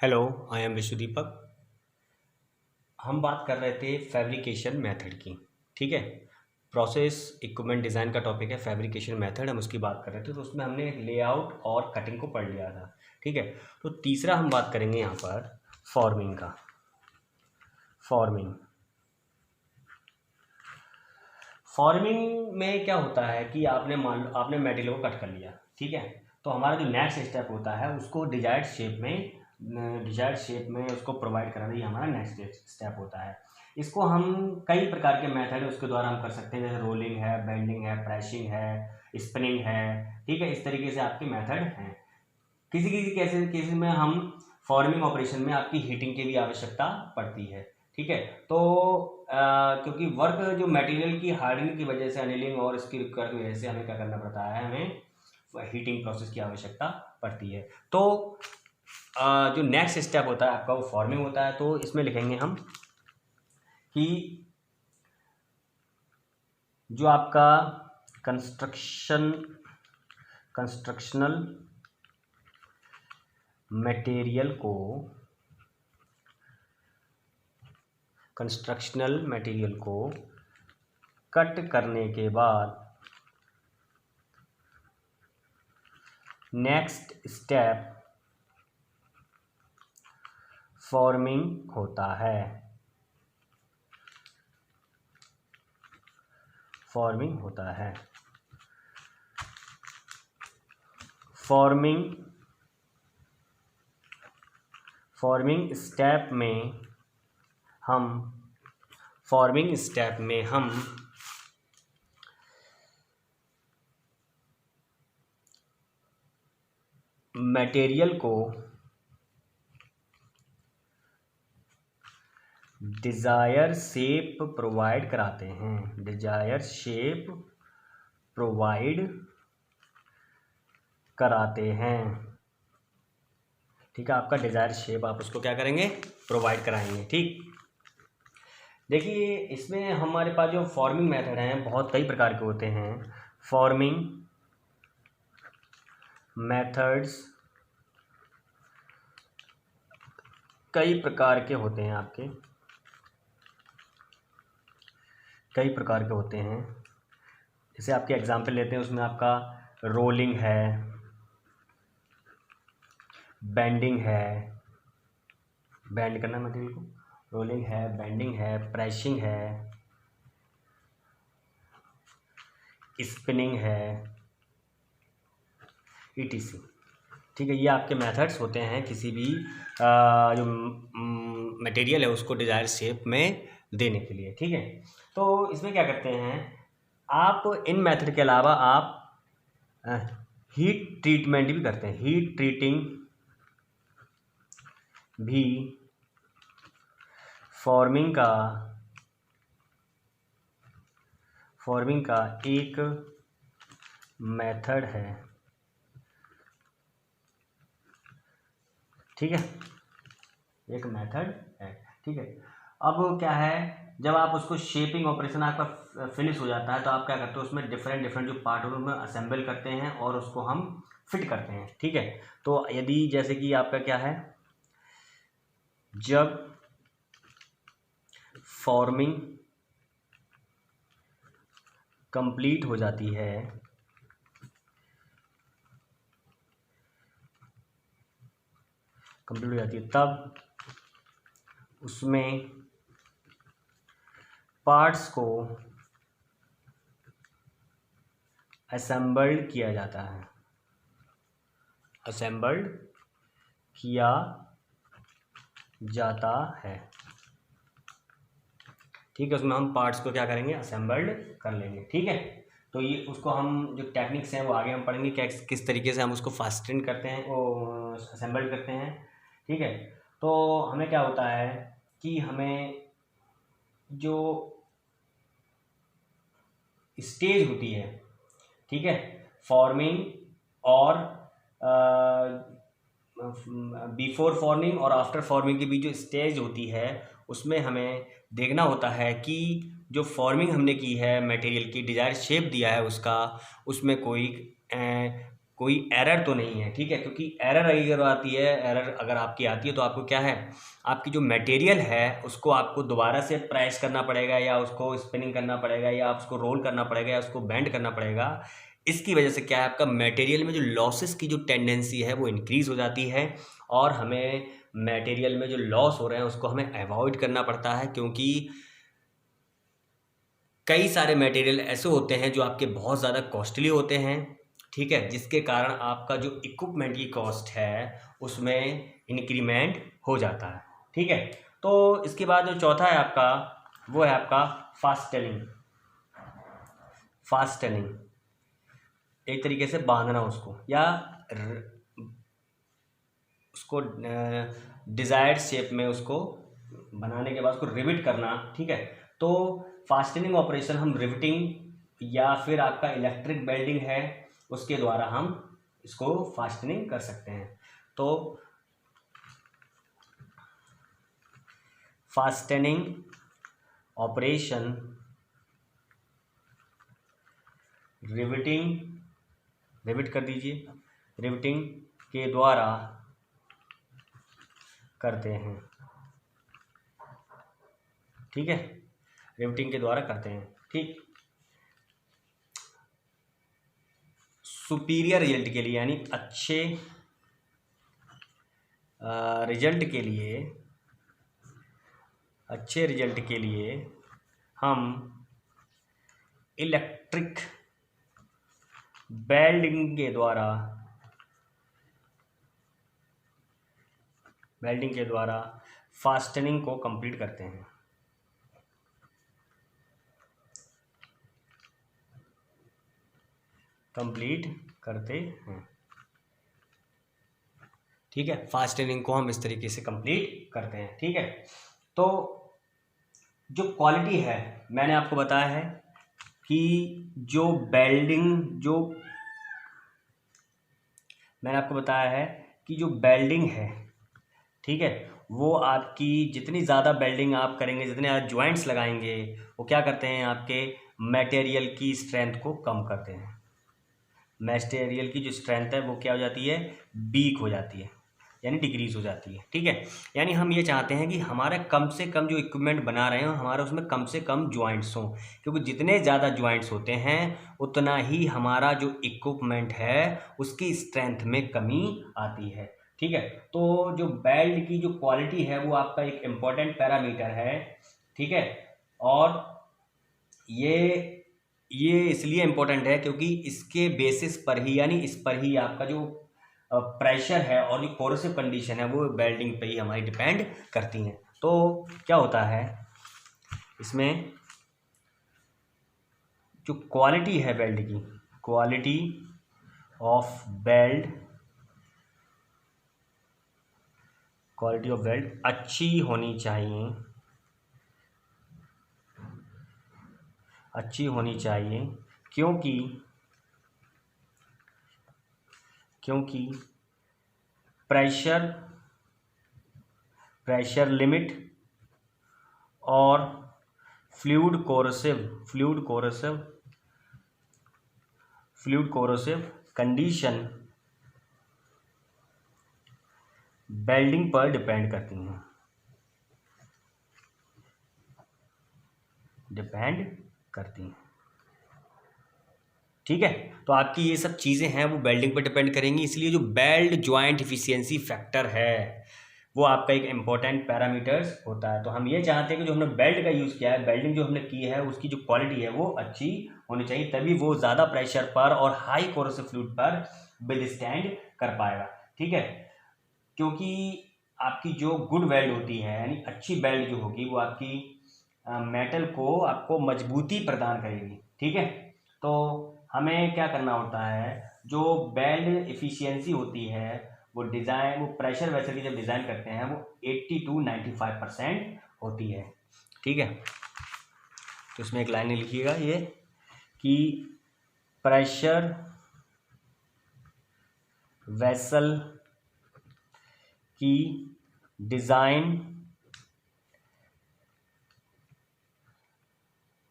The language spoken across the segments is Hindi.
हेलो, आई एम विशु दीपक। हम बात कर रहे थे फैब्रिकेशन मेथड की। ठीक है, प्रोसेस इक्विपमेंट डिज़ाइन का टॉपिक है फैब्रिकेशन मेथड। हम उसकी बात कर रहे थे, तो उसमें हमने लेआउट और कटिंग को पढ़ लिया था। ठीक है, तो तीसरा हम बात करेंगे यहाँ पर फॉर्मिंग का। फॉर्मिंग फॉर्मिंग में क्या होता है कि आपने मटेरियल को कट कर लिया। ठीक है, तो हमारा जो नेक्स्ट स्टेप होता है उसको डिजायर्ड शेप में उसको प्रोवाइड कराना, ये हमारा नेक्स्ट स्टेप होता है। इसको हम कई प्रकार के मेथड उसके द्वारा हम कर सकते हैं, जैसे रोलिंग है, बेंडिंग है, प्रेसिंग है, स्पिनिंग है। ठीक है, इस तरीके से आपके मेथड हैं। किसी किसी केसेस में हम फॉर्मिंग ऑपरेशन में आपकी हीटिंग की भी आवश्यकता पड़ती है। ठीक है, तो क्योंकि वर्क जो मटेरियल की हार्डनिंग की वजह से, अनिलिंग और इसकी रिक्वायर्ड की वजह से हमें क्या करना पड़ता है, हमें हीटिंग प्रोसेस की आवश्यकता पड़ती है। तो जो नेक्स्ट स्टेप होता है आपका वो फॉर्मिंग होता है। तो इसमें लिखेंगे हम कि जो आपका कंस्ट्रक्शनल मटेरियल को कट करने के बाद नेक्स्ट स्टेप फॉर्मिंग होता है। फॉर्मिंग स्टेप में हम मटेरियल को डिजायर शेप प्रोवाइड कराते हैं। ठीक है, आपका डिजायर शेप आप उसको क्या करेंगे, प्रोवाइड कराएंगे। ठीक, देखिए इसमें हमारे पास जो फॉर्मिंग मेथड हैं बहुत कई प्रकार के होते हैं। फॉर्मिंग मेथड्स कई प्रकार के होते हैं आपके, जैसे आपके एग्जाम्पल लेते हैं, उसमें आपका रोलिंग है, बेंडिंग है, बेंड करना मटेरियल को, रोलिंग है, बेंडिंग है, प्रेसिंग है, स्पिनिंग है, ETC। ठीक है, ये आपके मेथड्स होते हैं किसी भी जो मटेरियल है उसको डिजायर शेप में देने के लिए। ठीक है, तो इसमें क्या करते हैं आप, इन मेथड के अलावा आप हीट ट्रीटमेंट भी करते हैं। हीट ट्रीटिंग भी फॉर्मिंग का एक मेथड है। ठीक है, एक मेथड है। ठीक है, अब क्या है, जब आप उसको शेपिंग ऑपरेशन आपका फिनिश हो जाता है तो आप क्या करते हो, उसमें डिफरेंट जो पार्ट होते हैं उसमें असेंबल करते हैं और उसको हम फिट करते हैं। ठीक है, तो यदि जैसे कि आपका क्या है, जब फॉर्मिंग कंप्लीट हो जाती है तब उसमें पार्ट्स को असेंबल्ड किया जाता है। ठीक है, उसमें हम पार्ट्स को क्या करेंगे, असेंबल्ड कर लेंगे। ठीक है, तो ये उसको हम जो टेक्निक्स हैं वो आगे हम पढ़ेंगे, किस तरीके से हम उसको फास्टन करते हैं, वो असेंबल्ड करते हैं। ठीक है, तो हमें क्या होता है कि हमें जो स्टेज होती है, ठीक है, फॉर्मिंग और बिफोर फॉर्मिंग और आफ्टर फॉर्मिंग की भी जो स्टेज होती है उसमें हमें देखना होता है कि जो फॉर्मिंग हमने की है मटेरियल की, डिजायर शेप दिया है उसका, उसमें कोई एरर तो नहीं है, ठीक है, क्योंकि एरर अगर आती है, एरर अगर आपकी आती है तो आपको क्या है, आपकी जो मटेरियल है उसको आपको दोबारा से प्रेस करना पड़ेगा, या उसको स्पिनिंग करना पड़ेगा, या उसको रोल करना पड़ेगा, या उसको बेंड करना पड़ेगा। इसकी वजह से क्या है, आपका मटेरियल में जो लॉसेस की जो टेंडेंसी है वो इंक्रीज हो जाती है, और हमें मटेरियल में जो लॉस हो रहे हैं उसको हमें अवॉइड करना पड़ता है, क्योंकि कई सारे मटेरियल ऐसे होते हैं जो आपके बहुत ज़्यादा कॉस्टली होते हैं, ठीक है, जिसके कारण आपका जो इक्विपमेंट की कॉस्ट है उसमें इंक्रीमेंट हो जाता है, ठीक है। तो इसके बाद जो चौथा है आपका, वो है आपका फास्टनिंग। फास्टनिंग एक तरीके से बांधना उसको, या उसको डिज़ायर्ड शेप में उसको बनाने के बाद उसको रिविट करना, ठीक है। तो फास्टनिंग ऑपरेशन हम रिविटिंग या फिर आपका इलेक्ट्रिक वेल्डिंग है उसके द्वारा हम इसको फास्टनिंग कर सकते हैं। तो फास्टनिंग ऑपरेशन रिविट कर दीजिए, रिविटिंग के द्वारा करते हैं, ठीक है, रिविटिंग के द्वारा करते हैं, ठीक। सुपीरियर रिजल्ट के लिए, यानी अच्छे रिजल्ट के लिए हम इलेक्ट्रिक वेल्डिंग के द्वारा फास्टनिंग को कंप्लीट करते हैं। ठीक है, फास्टनिंग को हम इस तरीके से कंप्लीट करते हैं, ठीक है। तो जो क्वालिटी है, मैंने आपको बताया है कि जो बेल्डिंग है, ठीक है, वो आपकी जितनी ज़्यादा बेल्डिंग आप करेंगे, जितने आप ज्वाइंट्स लगाएंगे, वो क्या करते हैं, आपके मटेरियल की स्ट्रेंथ को कम करते हैं। मटेरियल की जो स्ट्रेंथ है वो क्या हो जाती है, वीक हो जाती है, यानी डिक्रीज हो जाती है, ठीक है। यानी हम ये चाहते हैं कि हमारा कम से कम जो इक्विपमेंट बना रहे हो, हमारा उसमें कम से कम ज्वाइंट्स हों, क्योंकि जितने ज़्यादा ज्वाइंट्स होते हैं उतना ही हमारा जो इक्विपमेंट है उसकी स्ट्रेंथ में कमी आती है, ठीक है। तो जो बेल्ट की जो क्वालिटी है वो आपका एक इम्पॉर्टेंट पैरामीटर है, ठीक है। और ये इसलिए इम्पोर्टेंट है क्योंकि इसके बेसिस पर ही, यानी इस पर ही आपका जो प्रेशर है और जो कोरोसिव कंडीशन है वो वेल्डिंग पे ही हमारी डिपेंड करती हैं। तो क्या होता है इसमें, जो क्वालिटी है वेल्ड की, क्वालिटी ऑफ वेल्ड अच्छी होनी चाहिए, क्योंकि प्रेशर लिमिट और फ्लूइड कोरोसिव कंडीशन वेल्डिंग पर डिपेंड करती हैं, ठीक है। तो आपकी ये सब चीज़ें हैं वो वेल्डिंग पर डिपेंड करेंगी, इसलिए जो वेल्ड ज्वाइंट इफिशियंसी फैक्टर है वो आपका एक इम्पॉर्टेंट पैरामीटर्स होता है। तो हम ये चाहते हैं कि जो हमने बेल्ट का यूज़ किया है, वेल्डिंग जो हमने की है, उसकी जो क्वालिटी है वो अच्छी होनी चाहिए, तभी वो ज़्यादा प्रेशर पर और हाई कोरोसिव फ्लूइड पर विदस्टैंड कर पाएगा, ठीक है। क्योंकि आपकी जो गुड वेल्ड होती है, यानी अच्छी वेल्ड जो होगी, वो आपकी मेटल को आपको मजबूती प्रदान करेगी, ठीक है। तो हमें क्या करना होता है, जो वेल्ड इफिशियंसी होती है वो प्रेशर वेसल की जब डिज़ाइन करते हैं वो 80 to 95% होती है, ठीक है। तो इसमें एक लाइन लिखिएगा ये कि प्रेशर वेसल की डिज़ाइन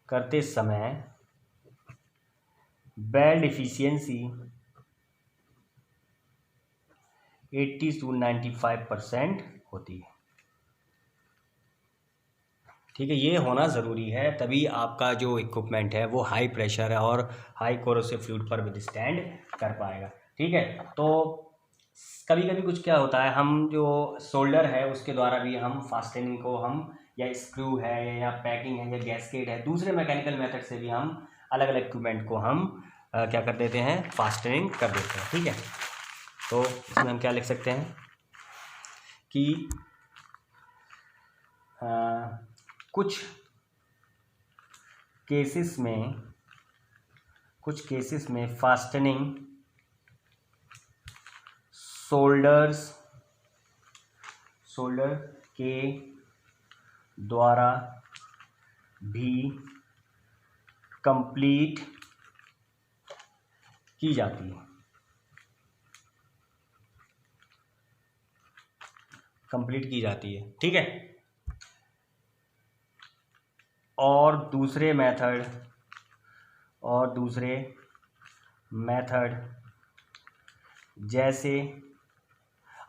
करते समय वेल्ड इफिशियंसी 80 to 95% होती है। ठीक है, ये होना ज़रूरी है, तभी आपका जो इक्विपमेंट है वो हाई प्रेशर और हाई कोरोसिव फ्लूइड पर विदस्टैंड कर पाएगा। ठीक है, तो कभी कभी कुछ क्या होता है, हम जो शोल्डर है उसके द्वारा भी हम फास्टनिंग को हम, या स्क्रू है या पैकिंग है या गैस्केट है, दूसरे मैकेनिकल मेथड से भी हम अलग अलग इक्विपमेंट को हम क्या कर देते हैं, फास्टनिंग कर देते हैं। ठीक है, तो इसमें हम क्या लिख सकते हैं कि कुछ केसेस में फास्टनिंग शोल्डर के द्वारा भी कंप्लीट की जाती है, ठीक है। और दूसरे मेथड जैसे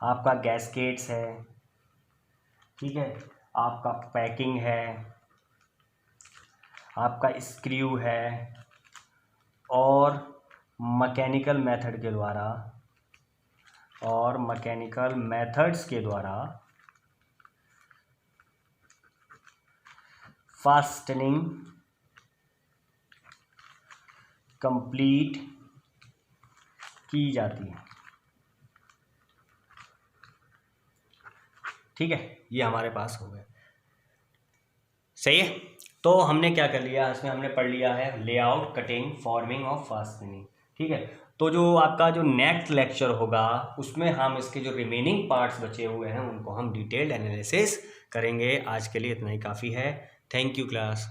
आपका गैस्केट्स है, ठीक है, आपका पैकिंग है, आपका स्क्रू है, और मैकेनिकल मेथड्स के द्वारा फास्टनिंग कंप्लीट की जाती है। ठीक है, ये हमारे पास हो गया। सही है, तो हमने क्या कर लिया, इसमें हमने पढ़ लिया है लेआउट, कटिंग, फॉर्मिंग और फास्टनिंग। ठीक है, तो जो आपका जो नेक्स्ट लेक्चर होगा उसमें हम इसके जो रिमेनिंग पार्ट्स बचे हुए हैं उनको हम डिटेल्ड एनालिसिस करेंगे। आज के लिए इतना ही काफ़ी है। Thank you class.